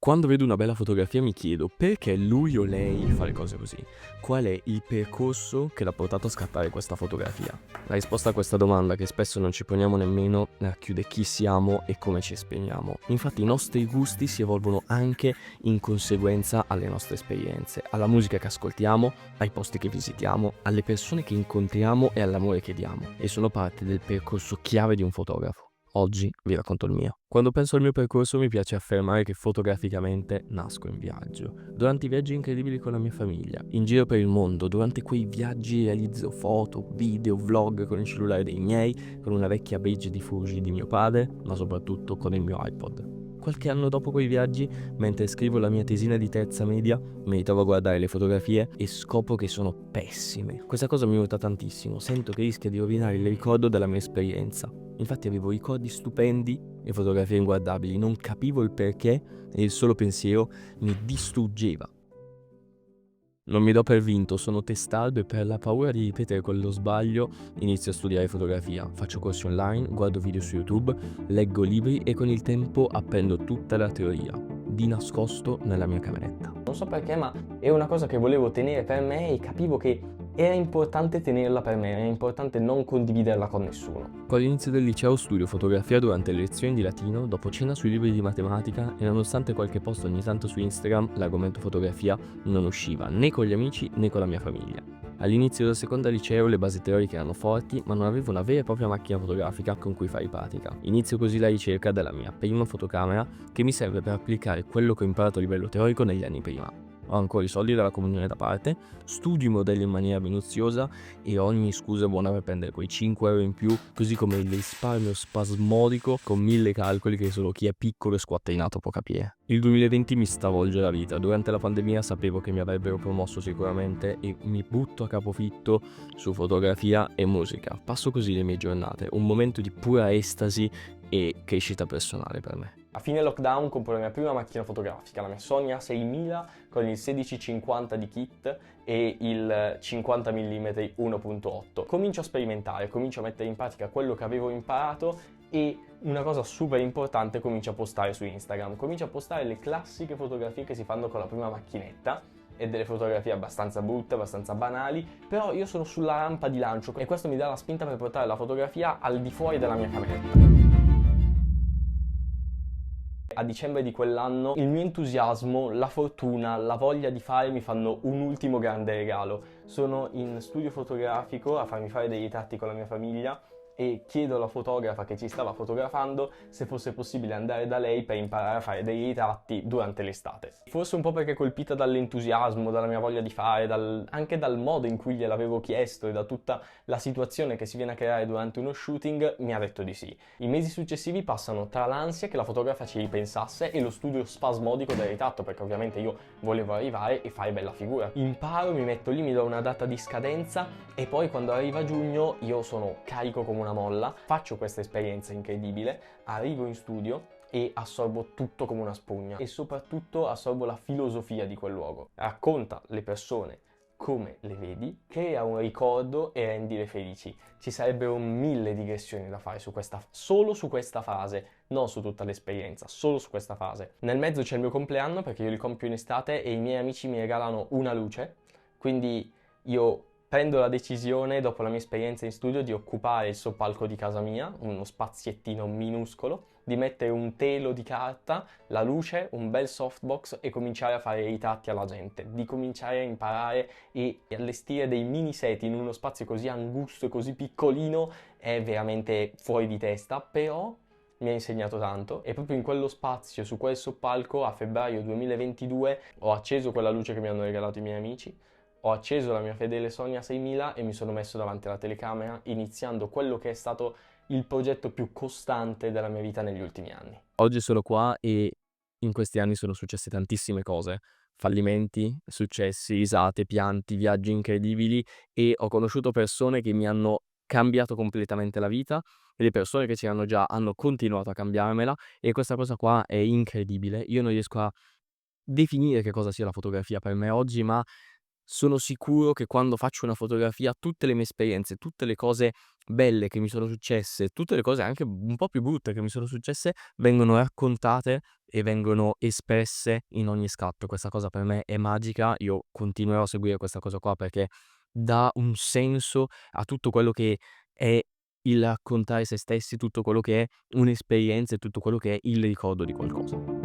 Quando vedo una bella fotografia mi chiedo perché lui o lei fa le cose così. Qual è il percorso che l'ha portato a scattare questa fotografia? La risposta a questa domanda, che spesso non ci poniamo nemmeno, racchiude chi siamo e come ci esprimiamo. Infatti i nostri gusti si evolvono anche in conseguenza alle nostre esperienze, alla musica che ascoltiamo, ai posti che visitiamo, alle persone che incontriamo e all'amore che diamo. E sono parte del percorso chiave di un fotografo. Oggi vi racconto il mio. Quando penso al mio percorso mi piace affermare che fotograficamente nasco in viaggio. Durante i viaggi incredibili con la mia famiglia, in giro per il mondo, durante quei viaggi realizzo foto, video, vlog con il cellulare dei miei, con una vecchia bridge di Fuji di mio padre, ma soprattutto con il mio iPod. Qualche anno dopo quei viaggi, mentre scrivo la mia tesina di terza media, mi ritrovo a guardare le fotografie e scopro che sono pessime. Questa cosa mi urta tantissimo, sento che rischia di rovinare il ricordo della mia esperienza. Infatti avevo ricordi stupendi e fotografie inguardabili, non capivo il perché e il solo pensiero mi distruggeva. Non mi do per vinto, sono testardo e per la paura di ripetere quello sbaglio inizio a studiare fotografia, faccio corsi online, guardo video su YouTube, leggo libri e con il tempo apprendo tutta la teoria, di nascosto nella mia cameretta. Non so perché, ma è una cosa che volevo tenere per me e capivo che era importante tenerla per me, era importante non condividerla con nessuno. Con l'inizio del liceo studio fotografia durante le lezioni di latino, dopo cena sui libri di matematica e nonostante qualche post ogni tanto su Instagram, l'argomento fotografia non usciva né con gli amici né con la mia famiglia. All'inizio del seconda liceo le basi teoriche erano forti, ma non avevo una vera e propria macchina fotografica con cui fare pratica. Inizio così la ricerca della mia prima fotocamera che mi serve per applicare quello che ho imparato a livello teorico negli anni prima. Ho ancora i soldi dalla comunione da parte, studio i modelli in maniera minuziosa e ogni scusa è buona per prendere quei 5 euro in più, così come il risparmio spasmodico con 1000 calcoli che solo chi è piccolo e squattrinato può capire. Il 2020 mi stravolge la vita, durante la pandemia sapevo che mi avrebbero promosso sicuramente e mi butto a capofitto su fotografia e musica. Passo così le mie giornate, un momento di pura estasi e crescita personale per me. A fine lockdown compro la mia prima macchina fotografica, la mia Sony A6000 con il 1650 di kit e il 50 mm 1.8. Comincio a sperimentare, comincio a mettere in pratica quello che avevo imparato e una cosa super importante, comincio a postare su Instagram. Comincio a postare le classiche fotografie che si fanno con la prima macchinetta e delle fotografie abbastanza brutte, abbastanza banali, però io sono sulla rampa di lancio e questo mi dà la spinta per portare la fotografia al di fuori della mia cameretta. A dicembre di quell'anno il mio entusiasmo, la fortuna, la voglia di fare mi fanno un ultimo grande regalo. Sono in studio fotografico a farmi fare dei ritratti con la mia famiglia e chiedo alla fotografa che ci stava fotografando se fosse possibile andare da lei per imparare a fare dei ritratti durante l'estate. Forse un po' perché colpita dall'entusiasmo, dalla mia voglia di fare, anche dal modo in cui gliel'avevo chiesto e da tutta la situazione che si viene a creare durante uno shooting, mi ha detto di sì. I mesi successivi passano tra l'ansia che la fotografa ci ripensasse e lo studio spasmodico del ritratto, perché ovviamente io volevo arrivare e fare bella figura. Imparo, mi metto lì, mi do una data di scadenza e poi quando arriva giugno io sono carico come una molla, faccio questa esperienza incredibile, arrivo in studio e assorbo tutto come una spugna e soprattutto assorbo la filosofia di quel luogo. Racconta le persone come le vedi, crea un ricordo e rendile felici. Ci sarebbero 1000 digressioni da fare solo su questa fase, non su tutta l'esperienza, solo su questa fase. Nel mezzo c'è il mio compleanno perché io li compio in estate e i miei amici mi regalano una luce, quindi io prendo la decisione, dopo la mia esperienza in studio, di occupare il soppalco di casa mia, uno spaziettino minuscolo, di mettere un telo di carta, la luce, un bel softbox e cominciare a fare i ritratti alla gente, di cominciare a imparare e allestire dei mini set in uno spazio così angusto e così piccolino è veramente fuori di testa, però mi ha insegnato tanto e proprio in quello spazio, su quel soppalco, a febbraio 2022 ho acceso quella luce che mi hanno regalato i miei amici, ho acceso la mia fedele Sony A6000 e mi sono messo davanti alla telecamera, iniziando quello che è stato il progetto più costante della mia vita negli ultimi anni. Oggi sono qua e in questi anni sono successe tantissime cose. Fallimenti, successi, risate, pianti, viaggi incredibili e ho conosciuto persone che mi hanno cambiato completamente la vita e le persone che c'erano già hanno continuato a cambiarmela e questa cosa qua è incredibile. Io non riesco a definire che cosa sia la fotografia per me oggi, ma sono sicuro che quando faccio una fotografia tutte le mie esperienze, tutte le cose belle che mi sono successe, tutte le cose anche un po' più brutte che mi sono successe vengono raccontate e vengono espresse in ogni scatto. Questa cosa per me è magica, io continuerò a seguire questa cosa qua perché dà un senso a tutto quello che è il raccontare se stessi, tutto quello che è un'esperienza e tutto quello che è il ricordo di qualcosa.